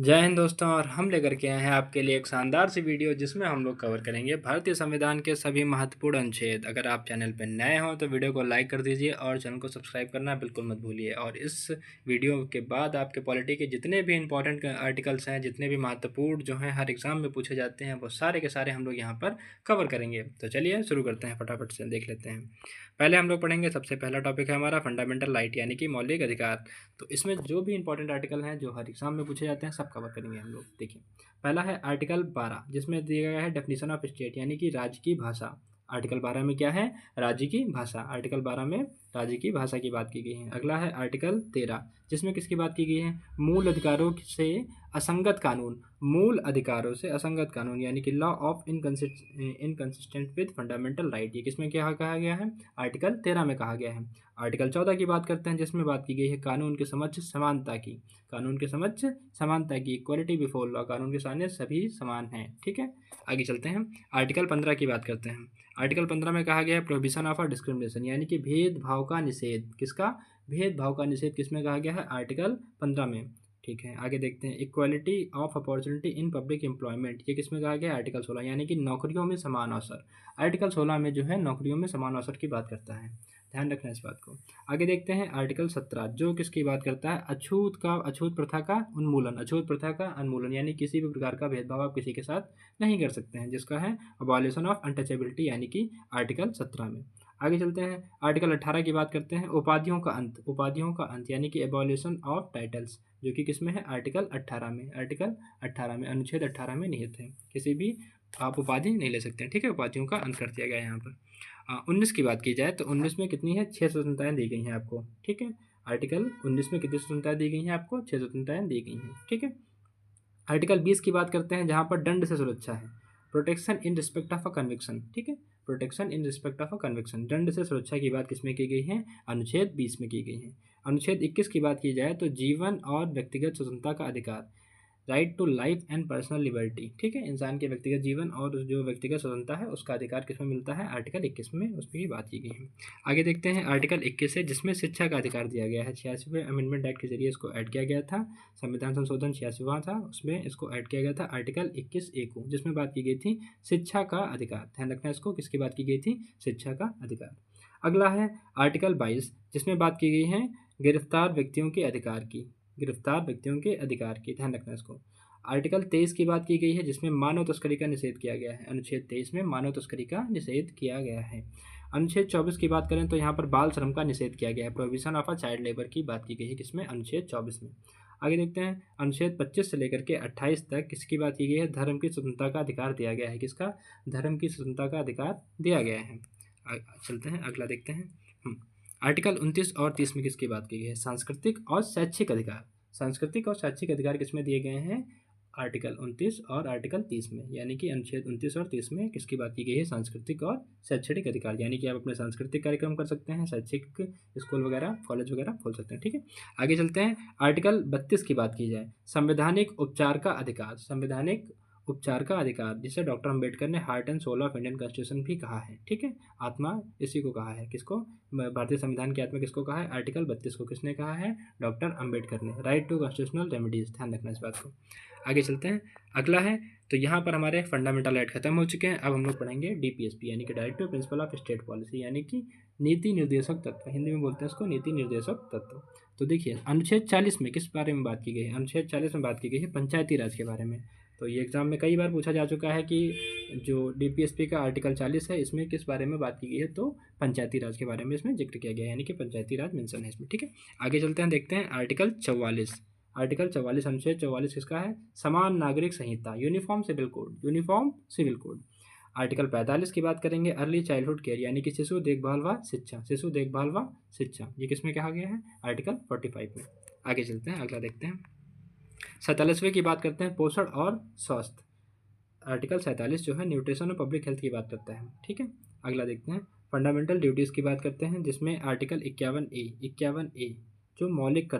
जय हिंद दोस्तों। और हम लेकर के आए हैं आपके लिए एक शानदार सी वीडियो जिसमें हम लोग कवर करेंगे भारतीय संविधान के सभी महत्वपूर्ण अनुच्छेद। अगर आप चैनल पर नए हो तो वीडियो को लाइक कर दीजिए और चैनल को सब्सक्राइब करना बिल्कुल मत भूलिए। और इस वीडियो के बाद आपके पॉलिटी के जितने भी इंपॉर्टेंट आर्टिकल्स हैं, जितने भी महत्वपूर्ण जो हैं हर एग्जाम में पूछे जाते हैं, वो सारे के सारे हम लोग यहाँ पर कवर करेंगे। तो चलिए शुरू करते हैं, फटाफट से देख लेते हैं। पहले हम लोग पढ़ेंगे, सबसे पहला टॉपिक है हमारा फंडामेंटल राइट यानी कि मौलिक अधिकार। तो इसमें जो भी इंपॉर्टेंट आर्टिकल हैं जो हर एग्जाम में पूछे जाते हैं सब कवर करेंगे हम लोग। देखिए, पहला है आर्टिकल 12 जिसमें दिया गया है डेफिनेशन ऑफ स्टेट यानी कि राज्य की भाषा। आर्टिकल 12 में क्या है? राज्य की भाषा। आर्टिकल 12 में राज्य की भाषा की बात की गई है। अगला है आर्टिकल 13 जिसमें किसकी बात की गई है? मूल अधिकारों से असंगत कानून। मूल अधिकारों से असंगत कानून यानी कि law of inconsistent with fundamental right. ये किसमें क्या कहा गया है? आर्टिकल 13 में कहा गया है। आर्टिकल 14 की बात करते हैं जिसमें बात की गई है कानून के समक्ष समानता की। कानून के समक्ष समानता की, इक्वलिटी बिफोर लॉ, कानून के सामने सभी समान हैं। ठीक है, आगे चलते हैं। आर्टिकल 15 की बात करते हैं। आर्टिकल 15 में कहा गया है प्रोहिबिशन ऑफ डिस्क्रिमिनेशन यानी कि भेदभाव का निषेध। किसका? भेदभाव का निषेध किसमें कहा गया है? आर्टिकल 15 में। ठीक है, आगे देखते हैं। Equality of opportunity in public employment, ये किसमें कहा गया है? आर्टिकल 16 यानी कि नौकरियों में समान अवसर। आर्टिकल 16 में जो है नौकरियों में समान अवसर की बात करता है, ध्यान रखना इस बात को। आगे देखते हैं आर्टिकल 17 जो किसकी बात करता है? अछूत प्रथा का उन्मूलन। अछूत प्रथा का उन्मूलन यानी किसी भी प्रकार का भेदभाव आप किसी के साथ नहीं कर सकते हैं, जिसका है अबॉलिशन ऑफ अनटचेबिलिटी यानी कि आर्टिकल 17 में। आगे चलते हैं, आर्टिकल 18 की बात करते हैं। उपाधियों का अंत। उपाधियों का अंत यानी कि एबॉलिशन ऑफ टाइटल्स, जो कि किसमें है? आर्टिकल 18 में। आर्टिकल 18 में, अनुच्छेद 18 में निहित है। किसी भी आप उपाधि नहीं ले सकते हैं। ठीक है, उपाधियों का अंत कर दिया गया है यहाँ पर। 19 की बात की जाए तो 19 में कितनी है? 6 स्वतंत्रताएँ दी गई हैं आपको। ठीक है, आर्टिकल 19 में कितनी स्वतंत्रताएँ दी गई हैं आपको? 6 स्वतंत्रताएँ दी गई हैं। ठीक है, आर्टिकल 20 की बात करते हैं जहाँ पर दंड से सुरक्षा है। Protection in respect of a conviction. ठीक है, protection in respect of a conviction, दंड से सुरक्षा की बात किसमें की गई है? अनुच्छेद 20 में की गई है। अनुच्छेद 21 की बात की जाए तो जीवन और व्यक्तिगत स्वतंत्रता का अधिकार, right to life and personal liberty. ठीक है, इंसान के व्यक्तिगत जीवन और जो व्यक्तिगत स्वतंत्रता है उसका अधिकार किसमें मिलता है? आर्टिकल 21 में, उस पर ही बात की गई है। आगे देखते हैं आर्टिकल 21 है जिसमें शिक्षा का अधिकार दिया गया है। 86वें अमेंडमेंट एक्ट के जरिए इसको ऐड किया गया था। संविधान संशोधन 86वां था, उसमें इसको ऐड किया गया था आर्टिकल 21A को, जिसमें बात की गई थी शिक्षा का अधिकार। ध्यान रखना इसको, किसकी बात की गई थी? शिक्षा का अधिकार। अगला है आर्टिकल 22 जिसमें बात की गई है गिरफ्तार व्यक्तियों के अधिकार की। गिरफ्तार व्यक्तियों के अधिकार की, ध्यान रखना इसको। आर्टिकल 23 की बात की गई है जिसमें मानव तस्करी का निषेध किया गया है। अनुच्छेद 23 में मानव तस्करी का निषेध किया गया है। अनुच्छेद 24 की बात करें तो यहाँ पर बाल श्रम का निषेध किया गया है। Prohibition of a child labour की बात की गई है किसमें? अनुच्छेद 24 में। आगे देखते हैं, अनुच्छेद 25 से लेकर के 28 तक किसकी बात की गई है? धर्म की स्वतंत्रता का अधिकार दिया गया है। किसका? धर्म की स्वतंत्रता का अधिकार दिया गया है। चलते हैं, अगला देखते हैं। आर्टिकल 29 और 30 में किसकी बात की गई है? सांस्कृतिक और शैक्षिक अधिकार। सांस्कृतिक और शैक्षिक अधिकार किसमें दिए गए हैं? आर्टिकल 29 और आर्टिकल 30 में, यानी कि अनुच्छेद 29 और 30 में किसकी बात की गई है? सांस्कृतिक और शैक्षणिक अधिकार, यानी कि आप अपने सांस्कृतिक कार्यक्रम कर सकते हैं, शैक्षिक स्कूल वगैरह, कॉलेज वगैरह खोल सकते हैं। ठीक है, आगे चलते हैं। आर्टिकल 32 की बात की जाए, संवैधानिक उपचार का अधिकार। संवैधानिक उपचार का अधिकार, जिसे डॉक्टर अंबेडकर ने heart and soul of Indian constitution भी कहा है। ठीक है, आत्मा इसी को कहा है। किसको? भारतीय संविधान की आत्मा किसको कहा है? आर्टिकल 32 को किसने कहा है? डॉक्टर अंबेडकर ने। राइट टू कॉन्स्टिट्यूशनल रेमेडीज, ध्यान रखना इस बात को। आगे चलते हैं, अगला है, तो यहाँ पर हमारे फंडामेंटल राइट खत्म हो चुके हैं। अब हम लोग पढ़ेंगे डीपीएसपी यानी कि directive principle of state policy, यानी कि नीति निर्देशक तत्व, हिंदी में बोलते हैं इसको नीति निर्देशक तत्व। तो देखिए, अनुच्छेद 40 में किस बारे में बात की गई है? अनुच्छेद 40 में बात की गई है पंचायती राज के बारे में। तो ये एग्जाम में कई बार पूछा जा चुका है कि जो डीपीएसपी का आर्टिकल 40 है इसमें किस बारे में बात की गई है? तो पंचायती राज के बारे में इसमें जिक्र किया गया है, यानी कि पंचायती राज मेंशन है इसमें। ठीक है, आगे चलते हैं, देखते हैं आर्टिकल 44। आर्टिकल 44, अनुच्छेद 44 किसका है? समान नागरिक संहिता, uniform civil code. Uniform civil code. Article 45 की बात करेंगे, अर्ली चाइल्डहुड केयर यानी कि शिशु देखभाल व शिक्षा। शिशु देखभाल व शिक्षा, ये किसमें कहा गया है? आर्टिकल 45 में। आगे चलते हैं, अगला देखते हैं। 47वें की बात करते हैं, पोषण और स्वास्थ्य। आर्टिकल 47 जो है न्यूट्रिशन और पब्लिक हेल्थ की बात करता है। ठीक है, अगला देखते हैं। फंडामेंटल ड्यूटीज़ की बात करते हैं जिसमें आर्टिकल 51A जो मौलिक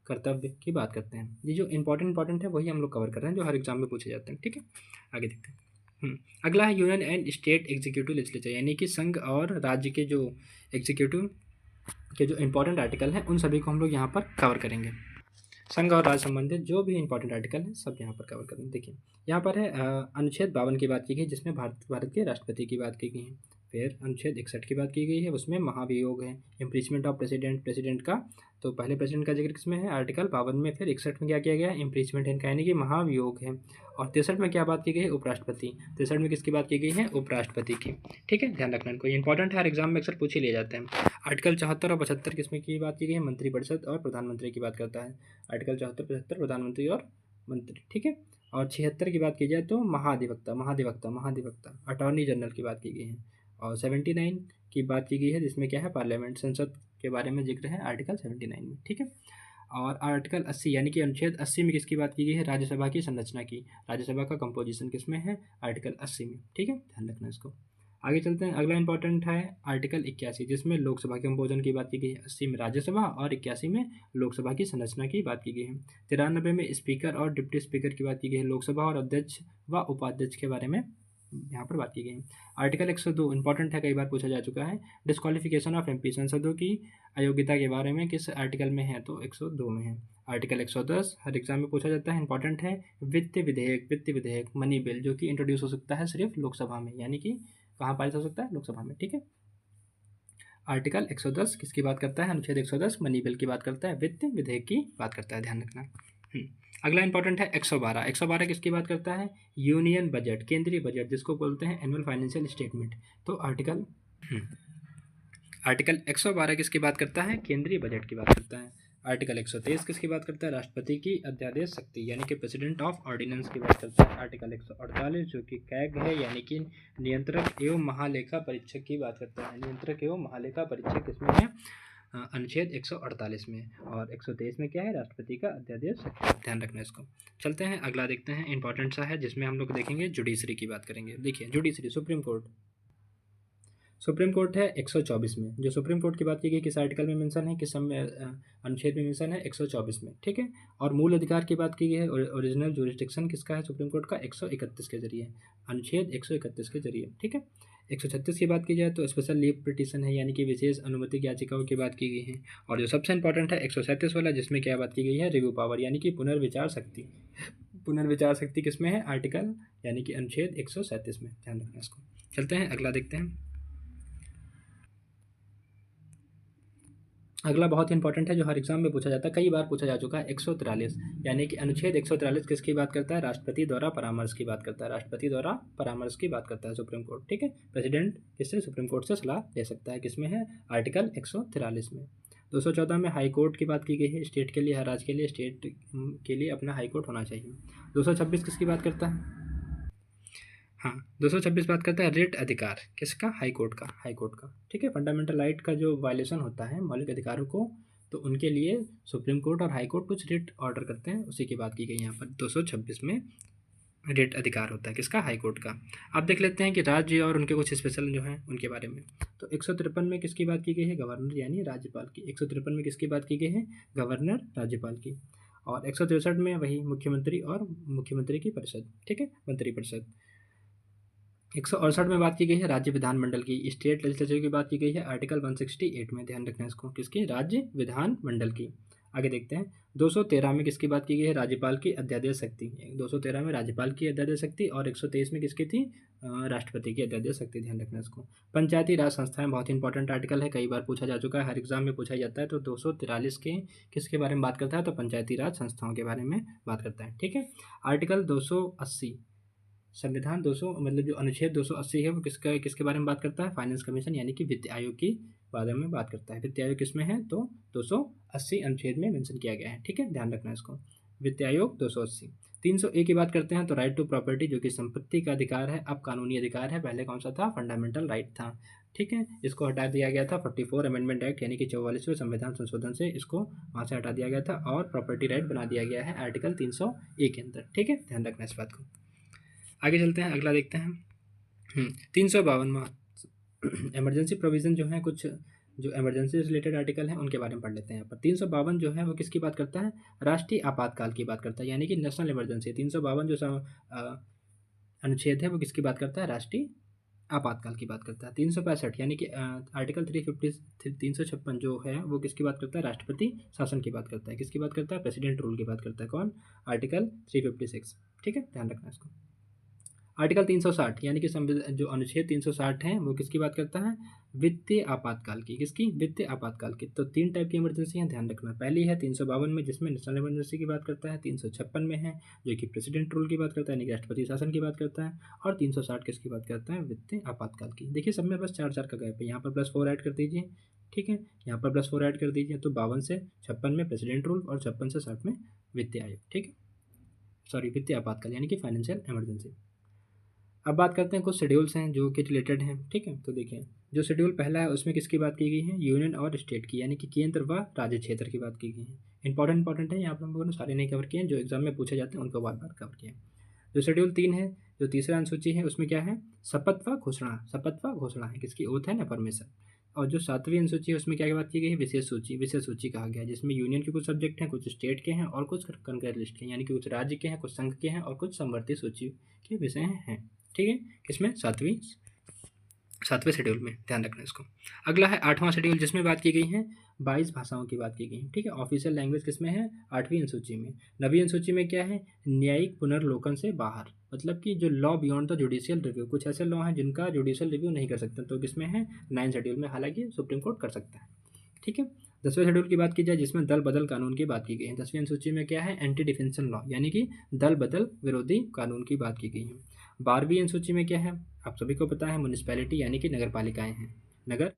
कर्तव्य की बात करते हैं। ये जो इंपॉर्टेंट है वही हम लोग कवर कर रहे हैं, जो हर एग्जाम में पूछे जाते हैं। ठीक है, आगे देखते हैं। अगला है union and state executive legislature, यानी कि संघ और राज्य के जो एग्जीक्यूटिव के जो इंपॉर्टेंट आर्टिकल हैं उन सभी को हम लोग यहाँ पर कवर करेंगे। संघ और राज्य संबंधित जो भी इंपॉर्टेंट आर्टिकल है सब यहाँ पर कवर करेंगे। देखिए यहाँ पर है अनुच्छेद 52 की बात की गई जिसमें भारत के राष्ट्रपति की बात की गई है। फिर अनुच्छेद 61 की बात की गई है, उसमें महाभियोग है, इम्पीचमेंट ऑफ प्रेसिडेंट का। तो पहले प्रेसिडेंट का जिक्र किसमें है, आर्टिकल 52 में। फिर 61 में क्या किया गया है, इम्पीचमेंट इनका यानी कि महाभियोग है। और 63 में क्या बात की गई है, उपराष्ट्रपति। 63 में किसकी बात की गई है, उपराष्ट्रपति की। ठीक है, ध्यान रखना इनको, इंपॉर्टेंट है, हर एग्जाम में अक्सर पूछ ही लिए जाते हैं। आर्टिकल 74 और 75 किसमें की बात की गई है, मंत्रिपरिषद और प्रधानमंत्री की बात करता है। आर्टिकल 74 75 प्रधानमंत्री और मंत्री। ठीक है, और 76 की बात की जाए तो महाधिवक्ता अटॉर्नी जनरल की बात की गई है। और 79 की बात की गई है जिसमें क्या है, पार्लियामेंट संसद के बारे में जिक्र है आर्टिकल 79 में। ठीक है, और आर्टिकल 80 यानी कि अनुच्छेद 80 में किसकी बात की गई है, राज्यसभा की संरचना की। राज्यसभा का कंपोजिशन किसमें है, आर्टिकल 80 में। ठीक है, ध्यान रखना इसको। आगे चलते हैं, अगला इंपॉर्टेंट है आर्टिकल 81 जिसमें लोकसभा के कंपोजन की बात की गई है। 80 में राज्यसभा और 81 में लोकसभा की संरचना की बात की गई है। 93 में स्पीकर और डिप्टी स्पीकर की बात की गई है। लोकसभा और अध्यक्ष व उपाध्यक्ष के बारे में यहाँ पर बात की गई है। आर्टिकल 102 इंपॉर्टेंट है, कई बार पूछा जा चुका है, डिस्क्वालिफिकेशन ऑफ एमपी, सांसदों की अयोग्यता के बारे में किस आर्टिकल में है, तो 102 में है। आर्टिकल 110 हर एग्जाम में पूछा जाता है, इंपॉर्टेंट है, वित्त विधेयक मनी बिल, जो कि इंट्रोड्यूस हो सकता है सिर्फ लोकसभा में, यानी कि कहाँ पारित हो सकता है, लोकसभा में। ठीक है, आर्टिकल 110 किसकी बात करता है, अनुच्छेद 110 मनी बिल की बात करता है, वित्त विधेयक की बात करता है, ध्यान रखना। अगला इंपॉर्टेंट है 112। 112 किसकी बात करता है, यूनियन बजट, केंद्रीय बजट, जिसको बोलते हैं एनुअल फाइनेंशियल स्टेटमेंट। तो आर्टिकल 112 किसकी बात करता है, केंद्रीय बजट की बात करता है। आर्टिकल 123 किसकी बात करता है, राष्ट्रपति की अध्यादेश शक्ति यानी कि प्रेसिडेंट ऑफ ऑर्डिनेंस की बात करता है। आर्टिकल 148 जो कि कैग है यानी कि नियंत्रक एवं महालेखा परीक्षक की बात करता है। नियंत्रक एवं महालेखा परीक्षक किसमें है, अनुच्छेद 148 में। और 123 में क्या है, राष्ट्रपति का अध्यादेश शक्ति, ध्यान रखना इसको। चलते हैं अगला देखते हैं, इंपॉर्टेंट सा है जिसमें हम लोग देखेंगे जुडिशरी की बात करेंगे। देखिए जुडिशरी, सुप्रीम कोर्ट है 124 में। जो सुप्रीम कोर्ट की बात की गई किस आर्टिकल में मेंशन है, किस अनुच्छेद में मेंशन है, 124 में। ठीक है, और मूल अधिकार की बात की गई है, ओरिजिनल जुरिस्डिक्शन किसका है सुप्रीम कोर्ट का, 131 के जरिए, अनुच्छेद 131 के जरिए। ठीक है, 136 की बात की जाए तो स्पेशल लीव पिटीशन है यानी कि विशेष अनुमति याचिकाओं की बात की गई है। और जो सबसे इंपॉर्टेंट है 137 वाला जिसमें क्या बात की गई है, रिव्यू पावर यानी कि पुनर्विचार शक्ति। पुनर्विचार शक्ति किसमें है, आर्टिकल यानी कि अनुच्छेद 137 में, ध्यान रखना इसको। चलते हैं अगला देखते हैं। अगला बहुत इंपॉर्टेंट है जो हर एग्जाम में पूछा जाता है, कई बार पूछा जा चुका है, 143 यानी कि अनुच्छेद 143 किसकी बात करता है, राष्ट्रपति द्वारा परामर्श की बात करता है। राष्ट्रपति द्वारा परामर्श की बात करता है सुप्रीम कोर्ट। ठीक है, प्रेसिडेंट किससे, सुप्रीम कोर्ट से सलाह ले सकता है, किसमें है, आर्टिकल 143 में। 214 में हाई कोर्ट की बात की गई है, स्टेट के लिए, हर राज्य के लिए, स्टेट के लिए अपना हाई कोर्ट होना चाहिए। 226 किसकी बात करता है, हाँ 226 बात करता है रिट अधिकार, किसका, हाई कोर्ट का। ठीक है, फंडामेंटल राइट का जो वायलेशन होता है मौलिक अधिकारों को, तो उनके लिए सुप्रीम कोर्ट और हाई कोर्ट कुछ रिट ऑर्डर करते हैं, उसी की बात की गई यहाँ पर। 226 में रिट अधिकार होता है किसका, हाई कोर्ट का। आप देख लेते हैं कि राज्य और उनके कुछ स्पेशल जो हैं उनके बारे में। तो 153 में किसकी बात की गई है, गवर्नर यानी राज्यपाल की। 153 में किसकी बात की गई है, गवर्नर राज्यपाल की। और 163 में वही मुख्यमंत्री और मुख्यमंत्री की परिषद। ठीक है, मंत्रिपरिषद। 168 में बात की गई है राज्य विधानमंडल की, स्टेट लेजिस्लेचर की बात की गई है आर्टिकल 168 में, ध्यान रखना इसको, किसकी, राज्य विधानमंडल की। आगे देखते हैं 213 में किसकी बात की गई है, राज्यपाल की अध्यादेश शक्ति। 213 में राज्यपाल की अध्यादेश शक्ति और 123 में किसकी थी, राष्ट्रपति की अध्यादेश शक्ति, ध्यान रखना इसको। पंचायती राज संस्थाएं बहुत इंपॉर्टेंट आर्टिकल है, कई बार पूछा जा चुका है, हर एग्जाम में पूछा जाता है। तो 243 के किसके बारे में बात करता है, तो पंचायती राज संस्थाओं के बारे में बात करता है। ठीक है, आर्टिकल 280 संविधान 200 मतलब जो अनुच्छेद 280 है वो किसके बारे में बात करता है, फाइनेंस कमीशन यानी कि वित्त आयोग के बारे में बात करता है। वित्त आयोग किसमें है, तो 280 अनुच्छेद में मेंशन किया गया है। ठीक है, ध्यान रखना इसको, वित्त आयोग 280। 301 की बात करते हैं तो राइट टू प्रॉपर्टी जो कि संपत्ति का अधिकार है, अब कानूनी अधिकार है, पहले कौन सा था, फंडामेंटल राइट था। ठीक है, इसको हटा दिया गया था 44 अमेंडमेंट एक्ट यानी कि 44वें संविधान संशोधन से इसको वहाँ से हटा दिया गया था और प्रॉपर्टी राइट बना दिया गया है आर्टिकल 301 के अंदर। ठीक है, ध्यान रखना इस बात को। आगे चलते हैं, अगला देखते हैं 352 इमरजेंसी प्रोविज़न जो है, कुछ जो इमरजेंसी से रिलेटेड आर्टिकल हैं उनके बारे में पढ़ लेते हैं यहाँ पर। 352 जो है वो किसकी बात करता है, राष्ट्रीय आपातकाल की बात करता है यानी कि नेशनल इमरजेंसी। 352 जो अनुच्छेद है वो किसकी बात करता है, राष्ट्रीय आपातकाल की बात करता है। 365 यानी कि आर्टिकल 356 जो है वो किसकी बात करता है? राष्ट्रपति शासन की बात करता है। किसकी बात करता है? प्रेसिडेंट रूल की बात करता है। कौन? आर्टिकल 356। ठीक है, ध्यान रखना इसको। आर्टिकल 360 यानी कि संविधान जो अनुच्छेद 360 है वो किसकी बात करता है? वित्तीय आपातकाल की। किसकी? वित्तीय आपातकाल की। तो 3 टाइप की इमरजेंसी हैं, ध्यान रखना। पहली है 352 में जिसमें नेशनल इमरजेंसी की बात करता है। 356 में है जो कि प्रेसिडेंट रूल की बात करता है यानी कि राष्ट्रपति शासन की बात करता है। और 360 किसकी बात करता है? वित्तीय आपातकाल की। देखिए सब में बस 4 का गैप है, यहाँ पर +4 ऐड कर दीजिए। ठीक है, यहाँ पर +4 ऐड कर दीजिए तो 52 से 56 में प्रेसिडेंट रूल और 56 से 60 में वित्तीय आयोग। ठीक है, सॉरी वित्तीय आपातकाल यानी कि फाइनेंशियल इमरजेंसी। अब बात करते हैं कुछ शेड्यूल्स हैं जो कि रिलेटेड हैं। ठीक है, तो देखिए जो शेड्यूल पहला है उसमें किसकी बात की गई है? यूनियन और स्टेट की, यानी कि केंद्र व राज्य क्षेत्र की बात की गई है। इंपॉर्टेंट है, यहाँ पर हम लोगों ने सारे नहीं कवर किए हैं, जो एग्जाम में पूछे जाते हैं उनको बार बार कवर किया। जो शेड्यूल 3 है, जो तीसरा अनुसूची है, उसमें क्या है? शपथ व घोषणा। शपथ व घोषणा है किसकी? ओथ है ना, परमिशन। और जो 7वीं अनुसूची है उसमें क्या बात की गई है? विशेष सूची। विशेष सूची कहा गया है जिसमें यूनियन के कुछ सब्जेक्ट हैं, कुछ स्टेट के हैं और कुछ कंकरेंट लिस्ट के हैं, यानी कि कुछ राज्य के हैं, कुछ संघ के हैं और कुछ समवर्ती सूची के विषय हैं। ठीक है, किसमें? सातवें शेड्यूल में, ध्यान रखना इसको। अगला है 8वां शेड्यूल जिसमें बात की गई है 22 भाषाओं की बात की गई है। ठीक है, ऑफिशियल लैंग्वेज किसमें है? 8वीं अनुसूची में। 9वीं अनुसूची में क्या है? न्यायिक पुनर्लोकन से बाहर, मतलब कि जो law beyond the judicial review, कुछ ऐसे लॉ हैं जिनका जुडिशियल रिव्यू नहीं कर सकते, तो किसमें है? 9 शेड्यूल में, हालांकि सुप्रीम कोर्ट कर सकता है। ठीक है, 10वें शेड्यूल की बात की जाए जिसमें दल बदल कानून की बात की गई है। 10वीं अनुसूची में क्या है? एंटी डिफेंशन लॉ, यानी कि दल बदल विरोधी कानून की बात की गई है। 12वीं अनुसूची में क्या है? आप सभी को पता है, म्यूनिसिपैलिटी यानी कि नगर पालिकाएं हैं। नगर